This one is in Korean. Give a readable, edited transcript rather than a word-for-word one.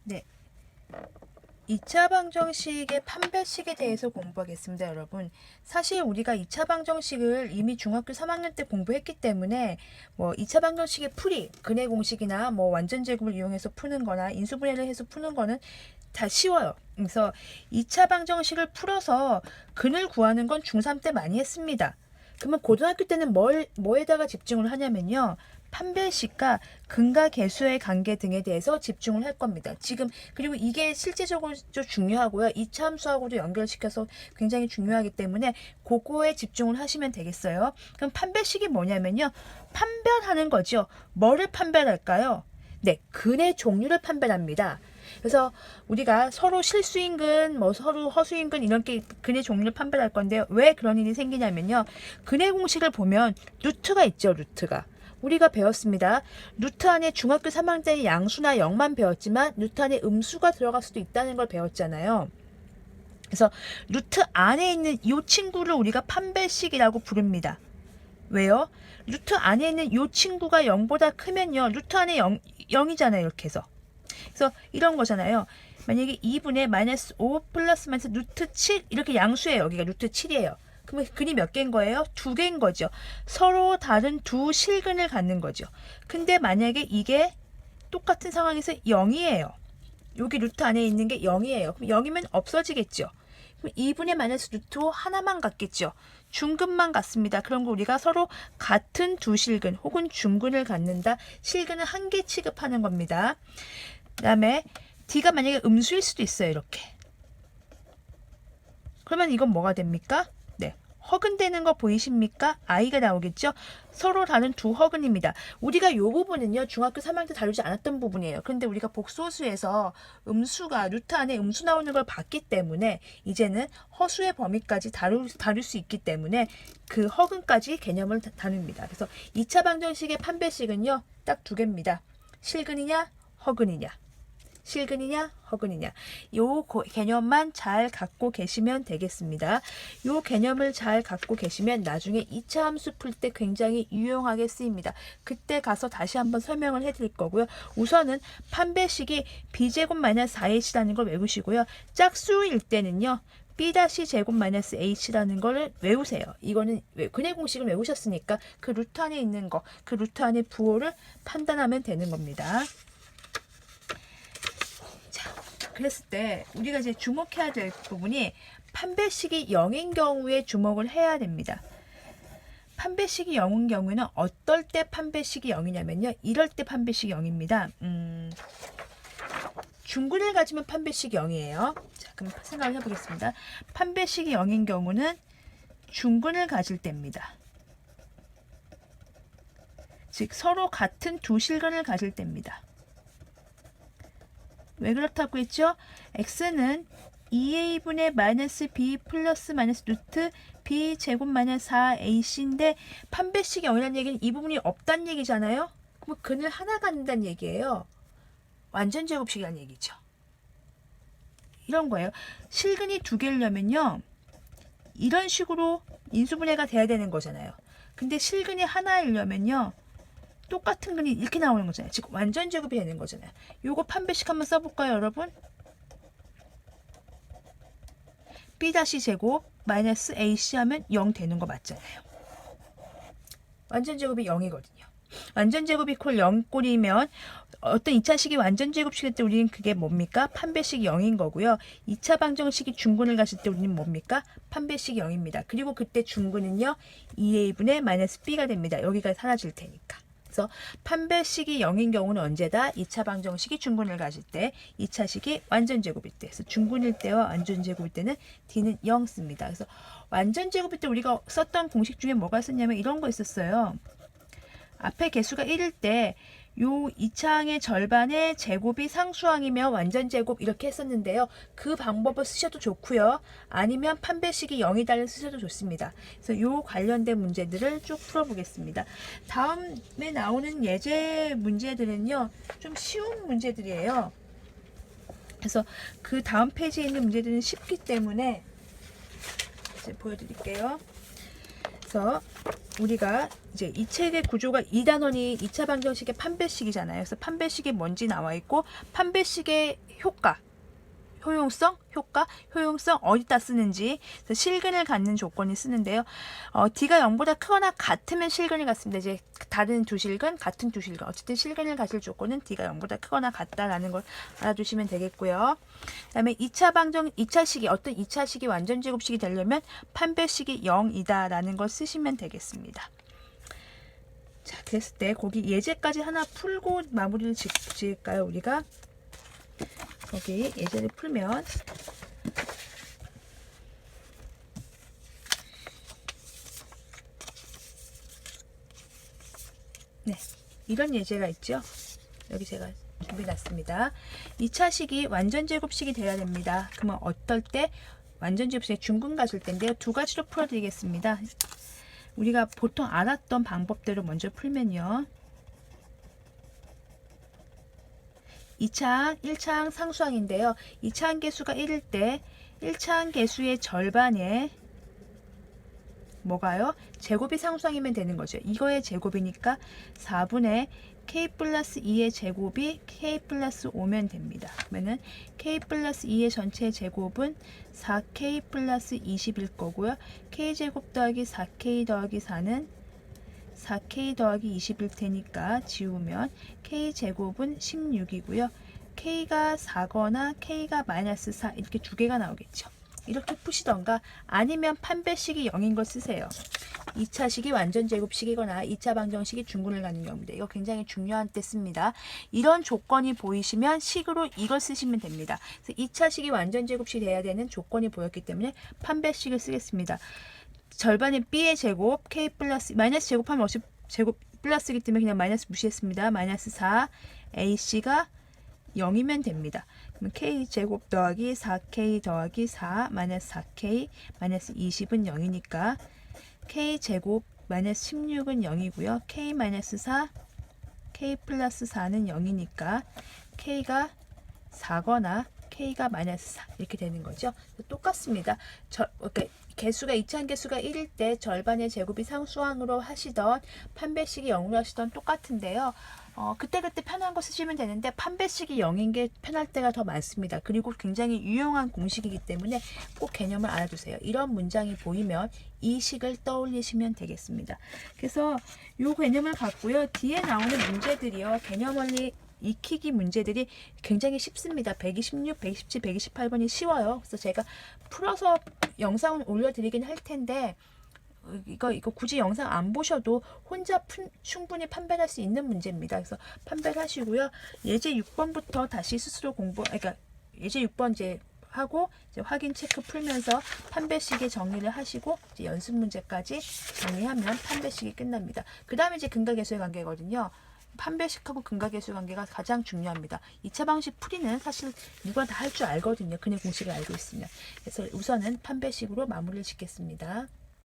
네. 2차 방정식의 판별식에 대해서 공부하겠습니다, 여러분. 사실 우리가 2차 방정식을 이미 중학교 3학년 때 공부했기 때문에 2차 방정식의 풀이, 근해 공식이나 완전 제곱을 이용해서 푸는 거나 인수분해를 해서 푸는 거는 다 쉬워요. 그래서 2차 방정식을 풀어서 근을 구하는 건 중3 때 많이 했습니다. 그러면 고등학교 때는 뭐에다가 집중을 하냐면요. 판별식과 근과 계수의 관계 등에 대해서 집중을 할 겁니다. 지금 그리고 이게 실제적으로 좀 중요하고요. 2차 함수하고도 연결시켜서 굉장히 중요하기 때문에 그거에 집중을 하시면 되겠어요. 그럼 판별식이 뭐냐면요. 판별하는 거죠. 뭐를 판별할까요? 네, 근의 종류를 판별합니다. 그래서 우리가 서로 실수인근, 서로 허수인근 이렇게 근의 종류를 판별할 건데요. 왜 그런 일이 생기냐면요. 근의 공식을 보면 루트가 있죠. 루트가. 우리가 배웠습니다. 루트 안에 중학교 3학년 때 양수나 0만 배웠지만 루트 안에 음수가 들어갈 수도 있다는 걸 배웠잖아요. 그래서 루트 안에 있는 이 친구를 우리가 판별식이라고 부릅니다. 왜요? 루트 안에 있는 이 친구가 0보다 크면요. 루트 안에 0이잖아요. 이렇게 해서. 그래서 이런 거잖아요. 만약에 2분의 마이너스 5 플러스 마이너스 루트 7 이렇게 양수예요. 여기가 루트 7이에요. 그러면 근이 몇 개인 거예요? 두 개인 거죠. 서로 다른 두 실근을 갖는 거죠. 근데 만약에 이게 똑같은 상황에서 0이에요. 여기 루트 안에 있는 게 0이에요. 그럼 0이면 없어지겠죠. 그럼 2분의 마이너스 루트 5 하나만 갖겠죠. 중근만 갖습니다. 그런 거 우리가 서로 같은 두 실근 혹은 중근을 갖는다. 실근을 한 개 취급하는 겁니다. 그 다음에 D가 만약에 음수일 수도 있어요. 이렇게. 그러면 이건 뭐가 됩니까? 네. 허근되는 거 보이십니까? I가 나오겠죠? 서로 다른 두 허근입니다. 우리가 이 부분은요. 중학교 3학년 때 다루지 않았던 부분이에요. 그런데 우리가 복소수에서 음수가 루트 안에 음수 나오는 걸 봤기 때문에 이제는 허수의 범위까지 다룰 수 있기 때문에 그 허근까지 개념을 다룹니다. 그래서 2차 방정식의 판별식은요. 딱 두 개입니다. 실근이냐 허근이냐. 실근이냐 허근이냐 요 개념만 잘 갖고 계시면 되겠습니다. 요 개념을 잘 갖고 계시면 나중에 2차 함수 풀 때 굉장히 유용하게 쓰입니다. 그때 가서 다시 한번 설명을 해드릴 거고요. 우선은 판별식이 b제곱 마이너스 4h라는 걸 외우시고요. 짝수일 때는요. b-제곱 마이너스 h라는 걸 외우세요. 이거는 근해 공식을 외우셨으니까 그 루트 안에 있는 거, 그 루트 안의 부호를 판단하면 되는 겁니다. 그랬을 때 우리가 이제 주목해야 될 부분이 판별식이 0인 경우에 주목을 해야 됩니다. 판별식이 0인 경우에는 어떨 때 판별식이 0이냐면요. 이럴 때 판별식이 0입니다. 중근을 가지면 판별식이 0이에요. 자, 그럼 생각을 해보겠습니다. 판별식이 0인 경우는 중근을 가질 때입니다. 즉 서로 같은 두 실근을 가질 때입니다. 왜 그렇다고 했죠? x는 2a분의 마이너스 b 플러스 마이너스 루트 b 제곱 마이너스 4ac인데 판별식이 0이라는 얘기는 이 부분이 없다는 얘기잖아요. 그럼 근을 하나 갖는다는 얘기예요. 완전 제곱식이라는 얘기죠. 이런 거예요. 실근이 두 개려면요. 이런 식으로 인수분해가 돼야 되는 거잖아요. 근데 실근이 하나이려면요. 똑같은 근이 이렇게 나오는 거잖아요. 즉 완전 제곱이 되는 거잖아요. 요거 판별식 한번 써볼까요, 여러분? b-제곱 마이너스 ac 하면 0 되는 거 맞잖아요. 완전 제곱이 0이거든요. 완전 제곱이 콜 0꼴이면 어떤 2차식이 완전 제곱식일 때 우리는 그게 뭡니까? 판별식이 0인 거고요. 2차 방정식이 중근을 가실 때 우리는 뭡니까? 판별식이 0입니다. 그리고 그때 중근은요. 2a분의 마이너스 b가 됩니다. 여기가 사라질 테니까. 그래서 판별식이 0인 경우는 언제다? 2차 방정식이 중근을 가질 때, 2차식이 완전 제곱일 때. 그래서 중근일 때와 완전 제곱일 때는 D는 0 씁니다. 그래서 완전 제곱일 때 우리가 썼던 공식 중에 뭐가 있었냐면 이런 거 있었어요. 앞에 개수가 1일 때 요 2차항의 절반의 제곱이 상수항이면 완전 제곱 이렇게 했었는데요. 그 방법을 쓰셔도 좋고요. 아니면 판별식이 0이다를 쓰셔도 좋습니다. 그래서 요 관련된 문제들을 쭉 풀어보겠습니다. 다음에 나오는 예제 문제들은요. 좀 쉬운 문제들이에요. 그래서 그 다음 페이지에 있는 문제들은 쉽기 때문에 이제 보여드릴게요. 그래서 우리가 이제 이 책의 구조가 2단원이 2차 방정식의 판별식이잖아요. 그래서 판별식이 뭔지 나와 있고 판별식의 효과, 효용성, 효과, 효용성 어디다 쓰는지 실근을 갖는 조건이 쓰는데요. D가 0보다 크거나 같으면 실근을 갖습니다. 이제 다른 두 실근, 같은 두 실근. 어쨌든 실근을 가질 조건은 D가 0보다 크거나 같다라는 걸 알아두시면 되겠고요. 그 다음에 2차 방정, 2차 식이, 어떤 2차 식이 완전 제곱식이 되려면 판별식이 0이다라는 걸 쓰시면 되겠습니다. 자, 됐을 때 거기 예제까지 하나 풀고 마무리를 지을까요, 우리가? 거기 예제를 풀면 네, 이런 예제가 있죠. 여기 제가 준비해놨습니다. 2차 식이 완전 제곱식이 돼야 됩니다. 그러면 어떨 때 완전 제곱식의 중근 가질 텐데요. 두 가지로 풀어드리겠습니다. 우리가 보통 알았던 방법대로 먼저 풀면요. 2차, 1차항 상수항인데요. 2차항 개수가 1일 때 1차항 개수의 절반에 뭐가요? 제곱이 상수항이면 되는 거죠. 이거의 제곱이니까 4분의 k 플러스 2의 제곱이 k 플러스 5면 됩니다. 그러면은 k 플러스 2의 전체 제곱은 4k 플러스 20일 거고요. k 제곱 더하기 4k 더하기 4는 4k 더하기 20일 테니까 지우면 k 제곱은 16이고요. k가 4거나 k가 마이너스 4 이렇게 두 개가 나오겠죠. 이렇게 푸시던가 아니면 판별식이 0인 걸 쓰세요. 2차 식이 완전 제곱식이거나 2차 방정식이 중근을 갖는 경우입니다. 이거 굉장히 중요한 때 씁니다. 이런 조건이 보이시면 식으로 이걸 쓰시면 됩니다. 그래서 2차 식이 완전 제곱식이 돼야 되는 조건이 보였기 때문에 판별식을 쓰겠습니다. 절반의 b의 제곱 k 플러스 마이너스 제곱하면 어차피 제곱 플러스이기 때문에 그냥 마이너스 무시했습니다. 마이너스 4 ac가 0이면 됩니다. 그럼 k 제곱 더하기 4k 더하기 4 마이너스 4k 마이너스 20은 0이니까 k 제곱 마이너스 16은 0이고요. k 마이너스 4 k 플러스 4는 0이니까 k가 4거나 k가 마이너스 4 이렇게 되는 거죠. 똑같습니다. 그러니까 개수가 2차항 개수가 1일 때 절반의 제곱이 상수항으로 하시던 판별식이 0으로 하시던 똑같은데요. 그때그때 편한 거 쓰시면 되는데 판별식이 0인 게 편할 때가 더 많습니다. 그리고 굉장히 유용한 공식이기 때문에 꼭 개념을 알아두세요. 이런 문장이 보이면 이 식을 떠올리시면 되겠습니다. 그래서 이 개념을 갖고요. 뒤에 나오는 문제들이요. 개념 원리 익히기 문제들이 굉장히 쉽습니다. 126, 127, 128번이 쉬워요. 그래서 제가 풀어서 영상을 올려드리긴 할 텐데 이거 굳이 영상 안 보셔도 혼자 충분히 판별할 수 있는 문제입니다. 그래서 판별하시고요. 예제 6번부터 다시 스스로 그러니까 예제 6번 이제 하고 이제 확인 체크 풀면서 판별식의 정리를 하시고 이제 연습 문제까지 정리하면 판별식이 끝납니다. 그 다음에 이제 근각계수의 관계거든요. 판별식하고 근각계수 관계가 가장 중요합니다. 2차 방식 풀이는 사실 누가 다 할 줄 알거든요. 그냥 공식을 알고 있으면. 그래서 우선은 판별식으로 마무리를 짓겠습니다.